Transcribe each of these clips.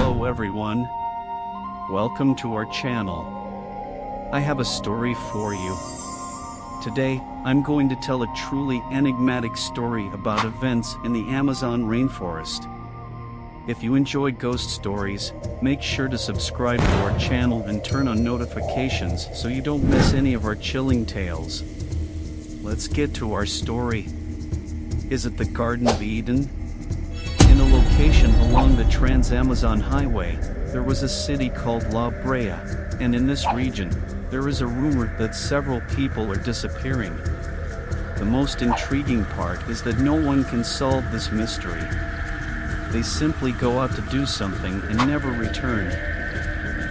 Hello everyone. Welcome to our channel. I have a story for you. Today, I'm going to tell a truly enigmatic story about events in the Amazon rainforest. If you enjoy ghost stories, make sure to subscribe to our channel and turn on notifications so you don't miss any of our chilling tales. Let's get to our story. Is it the Garden of Eden? In a location along the Trans-Amazon Highway, there was a city called Labrea, and in this region, there is a rumor that several people are disappearing. The most intriguing part is that no one can solve this mystery. They simply go out to do something and never return.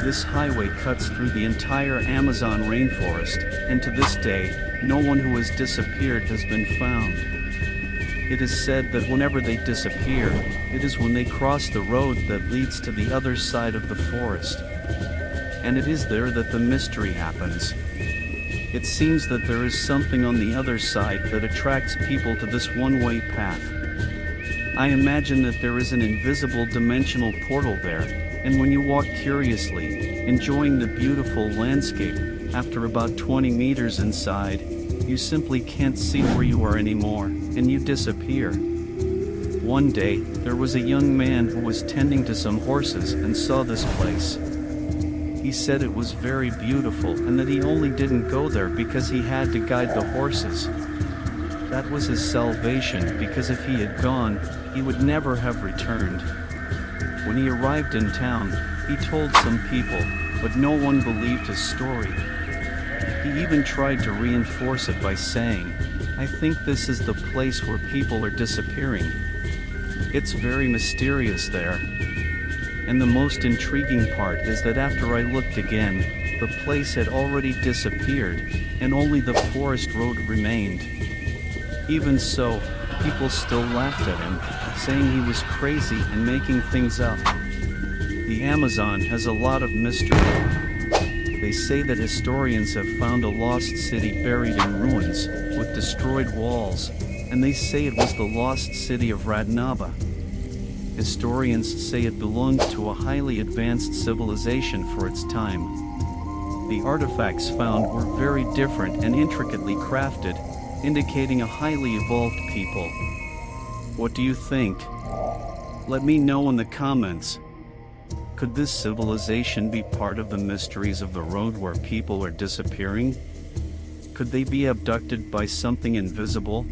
This highway cuts through the entire Amazon rainforest, and to this day, no one who has disappeared has been found. It is said that whenever they disappear, it is when they cross the road that leads to the other side of the forest. And it is there that the mystery happens. It seems that there is something on the other side that attracts people to this one-way path. I imagine that there is an invisible dimensional portal there, and when you walk curiously, enjoying the beautiful landscape, after about 20 meters inside, you simply can't see where you are anymore, and you disappear. One day, there was a young man who was tending to some horses and saw this place. He said it was very beautiful and that he only didn't go there because he had to guide the horses. That was his salvation, because if he had gone, he would never have returned. When he arrived in town, he told some people, but no one believed his story. He even tried to reinforce it by saying, "I think this is the place where people are disappearing. It's very mysterious there." And the most intriguing part is that after I looked again, the place had already disappeared, and only the forest road remained. Even so, people still laughed at him, saying he was crazy and making things up. The Amazon has a lot of mystery. They say that historians have found a lost city buried in ruins, with destroyed walls, and they say it was the lost city of Radnaba. Historians say it belonged to a highly advanced civilization for its time. The artifacts found were very different and intricately crafted, indicating a highly evolved people. What do you think? Let me know in the comments. Could this civilization be part of the mysteries of the road where people are disappearing? Could they be abducted by something invisible?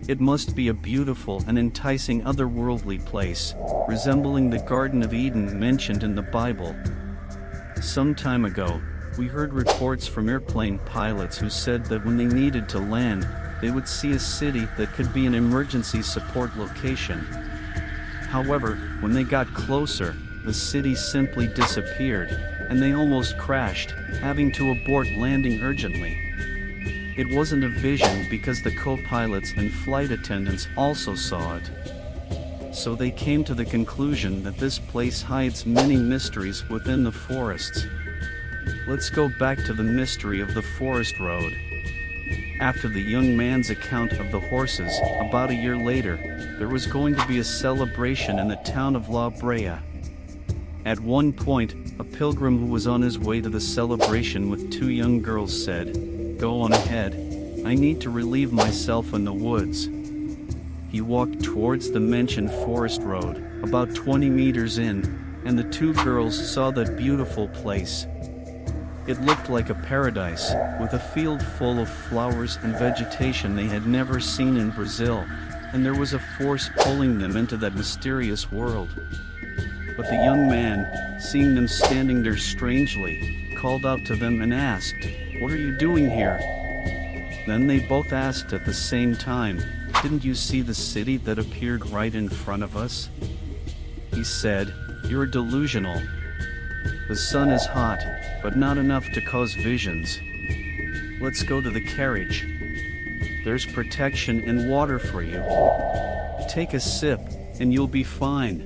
It must be a beautiful and enticing otherworldly place, resembling the Garden of Eden mentioned in the Bible. Some time ago, we heard reports from airplane pilots who said that when they needed to land, they would see a city that could be an emergency support location. However, when they got closer, the city simply disappeared, and they almost crashed, having to abort landing urgently. It wasn't a vision because the co-pilots and flight attendants also saw it. So they came to the conclusion that this place hides many mysteries within the forests. Let's go back to the mystery of the forest road. After the young man's account of the horses, about a year later, there was going to be a celebration in the town of Labrea. At one point, a pilgrim who was on his way to the celebration with two young girls said, "Go on ahead. I need to relieve myself in the woods." He walked towards the mentioned forest road, about 20 meters in, and the two girls saw that beautiful place. It looked like a paradise, with a field full of flowers and vegetation they had never seen in Brazil, and there was a force pulling them into that mysterious world. But the young man, seeing them standing there strangely, called out to them and asked, "What are you doing here?" Then they both asked at the same time, "Didn't you see the city that appeared right in front of us?" He said, "You're delusional. The sun is hot, but not enough to cause visions. Let's go to the carriage. There's protection and water for you. Take a sip, and you'll be fine."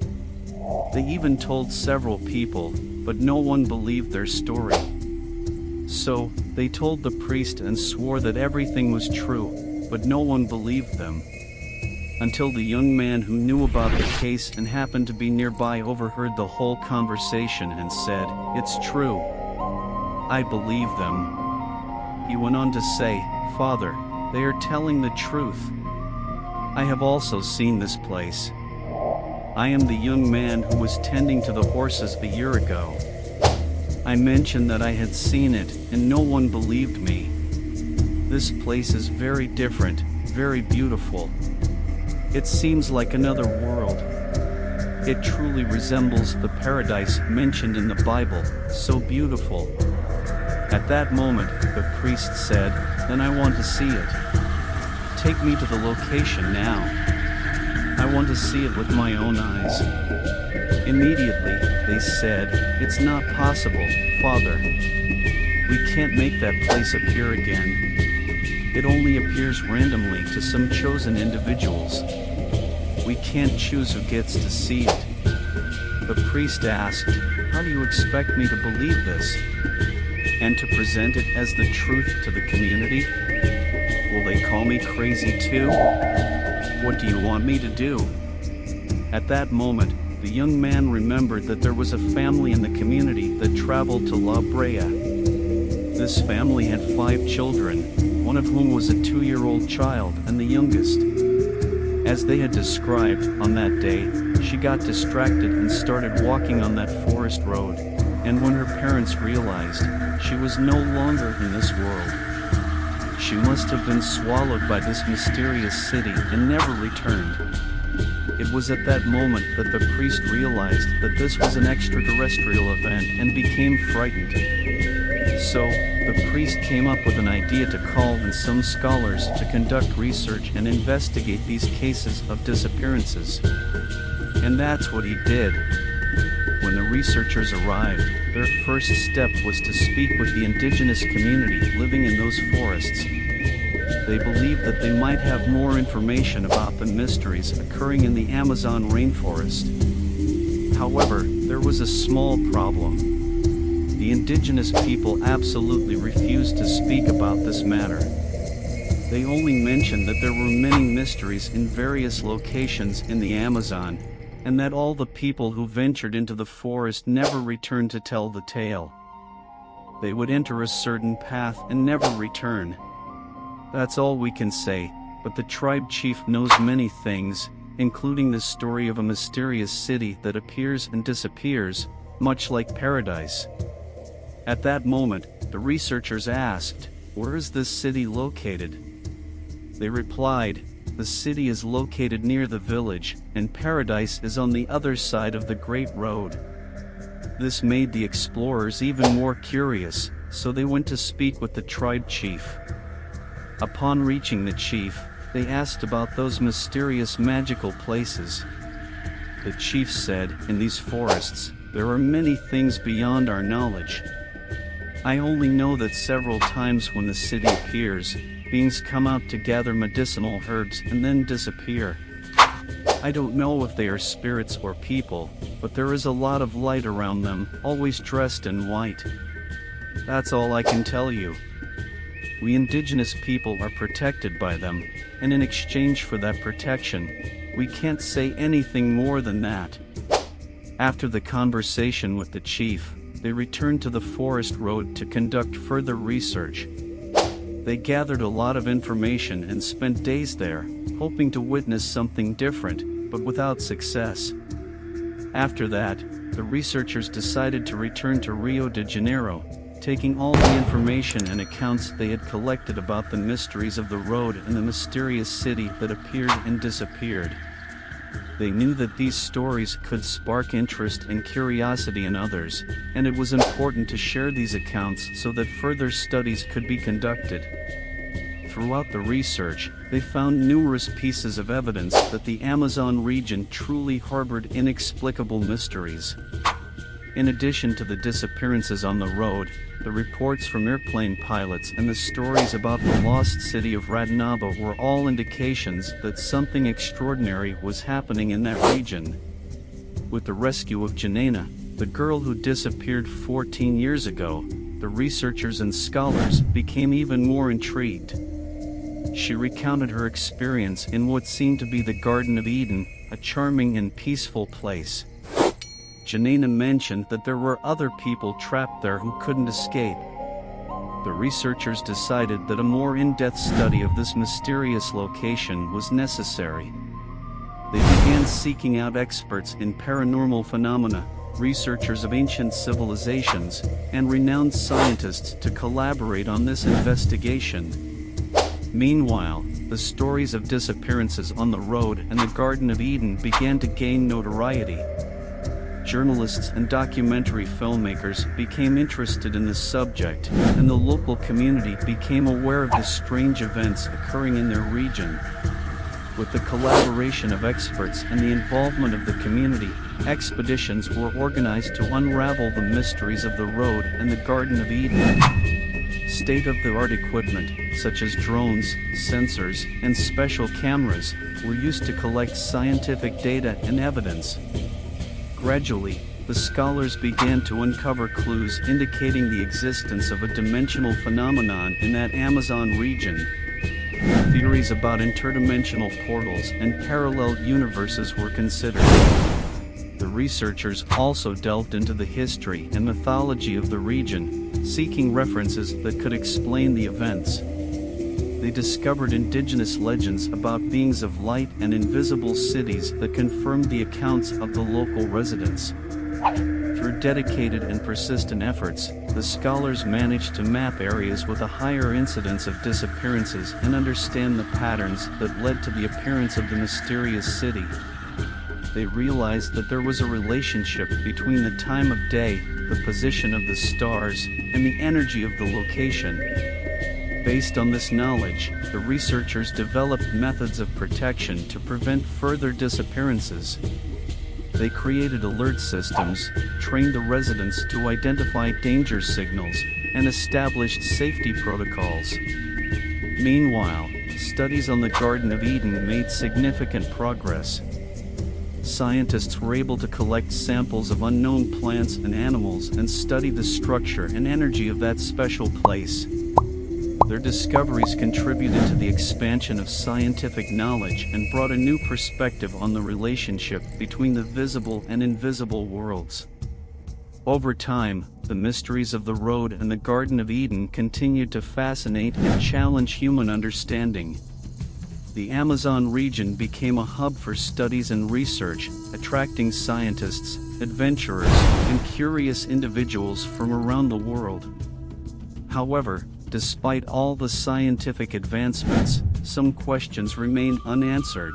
They even told several people, but no one believed their story. So, they told the priest and swore that everything was true, but no one believed them. until the young man who knew about the case and happened to be nearby overheard the whole conversation and said, "It's true. I believe them." He went on to say, "Father, they are telling the truth. I have also seen this place. I am the young man who was tending to the horses a year ago. I mentioned that I had seen it, and no one believed me. This place is very different, very beautiful. It seems like another world. It truly resembles the paradise mentioned in the Bible, so beautiful." At that moment, the priest said, "Then I want to see it. Take me to the location now. I want to see it with my own eyes." Immediately, they said, "It's not possible, Father. We can't make that place appear again. It only appears randomly to some chosen individuals. We can't choose who gets to see it." The priest asked, "How do you expect me to believe this? And to present it as the truth to the community? Will they call me crazy too? What do you want me to do?" At that moment, the young man remembered that there was a family in the community that traveled to Labrea. This family had 5 children, one of whom was a 2-year-old child and the youngest. As they had described, on that day, she got distracted and started walking on that forest road, and when her parents realized, she was no longer in this world. She must have been swallowed by this mysterious city and never returned. It was at that moment that the priest realized that this was an extraterrestrial event and became frightened. So, the priest came up with an idea to call in some scholars to conduct research and investigate these cases of disappearances. And that's what he did. When the researchers arrived, their first step was to speak with the indigenous community living in those forests. They believed that they might have more information about the mysteries occurring in the Amazon rainforest. However, there was a small problem. The indigenous people absolutely refused to speak about this matter. They only mentioned that there were many mysteries in various locations in the Amazon, and that all the people who ventured into the forest never returned to tell the tale. They would enter a certain path and never return. That's all we can say, but the tribe chief knows many things, including the story of a mysterious city that appears and disappears, much like paradise. At that moment, the researchers asked, "Where is this city located?" They replied, "The city is located near the village, and paradise is on the other side of the Great Road." This made the explorers even more curious, so they went to speak with the tribe chief. Upon reaching the chief, they asked about those mysterious magical places. The chief said, "In these forests, there are many things beyond our knowledge. I only know that several times when the city appears, beings come out to gather medicinal herbs and then disappear. I don't know if they are spirits or people, but there is a lot of light around them, always dressed in white. That's all I can tell you. We indigenous people are protected by them, and in exchange for that protection, we can't say anything more than that." After the conversation with the chief, they returned to the forest road to conduct further research. They gathered a lot of information and spent days there, hoping to witness something different, but without success. After that, the researchers decided to return to Rio de Janeiro, taking all the information and accounts they had collected about the mysteries of the road and the mysterious city that appeared and disappeared. They knew that these stories could spark interest and curiosity in others, and it was important to share these accounts so that further studies could be conducted. Throughout the research, they found numerous pieces of evidence that the Amazon region truly harbored inexplicable mysteries. In addition to the disappearances on the road, the reports from airplane pilots and the stories about the lost city of Radnava were all indications that something extraordinary was happening in that region. With the rescue of Janena, the girl who disappeared 14 years ago, the researchers and scholars became even more intrigued. She recounted her experience in what seemed to be the Garden of Eden, a charming and peaceful place. Janina mentioned that there were other people trapped there who couldn't escape. The researchers decided that a more in-depth study of this mysterious location was necessary. They began seeking out experts in paranormal phenomena, researchers of ancient civilizations, and renowned scientists to collaborate on this investigation. Meanwhile, the stories of disappearances on the road and the Garden of Eden began to gain notoriety. Journalists and documentary filmmakers became interested in the subject, and the local community became aware of the strange events occurring in their region. With the collaboration of experts and the involvement of the community, expeditions were organized to unravel the mysteries of the road and the Garden of Eden. State-of-the-art equipment, such as drones, sensors, and special cameras, were used to collect scientific data and evidence. Gradually, the scholars began to uncover clues indicating the existence of a dimensional phenomenon in that Amazon region. Theories about interdimensional portals and parallel universes were considered. The researchers also delved into the history and mythology of the region, seeking references that could explain the events. They discovered indigenous legends about beings of light and invisible cities that confirmed the accounts of the local residents. Through dedicated and persistent efforts, the scholars managed to map areas with a higher incidence of disappearances and understand the patterns that led to the appearance of the mysterious city. They realized that there was a relationship between the time of day, the position of the stars, and the energy of the location. Based on this knowledge, the researchers developed methods of protection to prevent further disappearances. They created alert systems, trained the residents to identify danger signals, and established safety protocols. Meanwhile, studies on the Garden of Eden made significant progress. Scientists were able to collect samples of unknown plants and animals and study the structure and energy of that special place. Their discoveries contributed to the expansion of scientific knowledge and brought a new perspective on the relationship between the visible and invisible worlds. Over time, the mysteries of the road and the Garden of Eden continued to fascinate and challenge human understanding. The Amazon region became a hub for studies and research, attracting scientists, adventurers, and curious individuals from around the world. However, despite all the scientific advancements, some questions remain unanswered.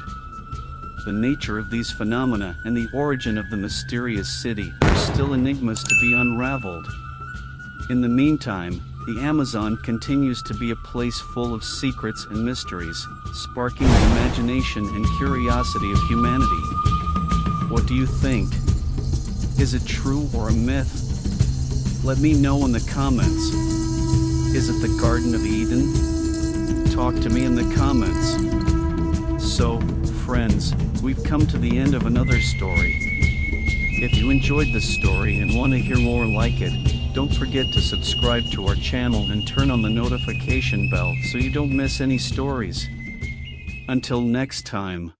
The nature of these phenomena and the origin of the mysterious city are still enigmas to be unraveled. In the meantime, the Amazon continues to be a place full of secrets and mysteries, sparking the imagination and curiosity of humanity. What do you think? Is it true or a myth? Let me know in the comments. Is it the Garden of Eden? Talk to me in the comments. So, friends, we've come to the end of another story. If you enjoyed this story and want to hear more like it, don't forget to subscribe to our channel and turn on the notification bell so you don't miss any stories. Until next time.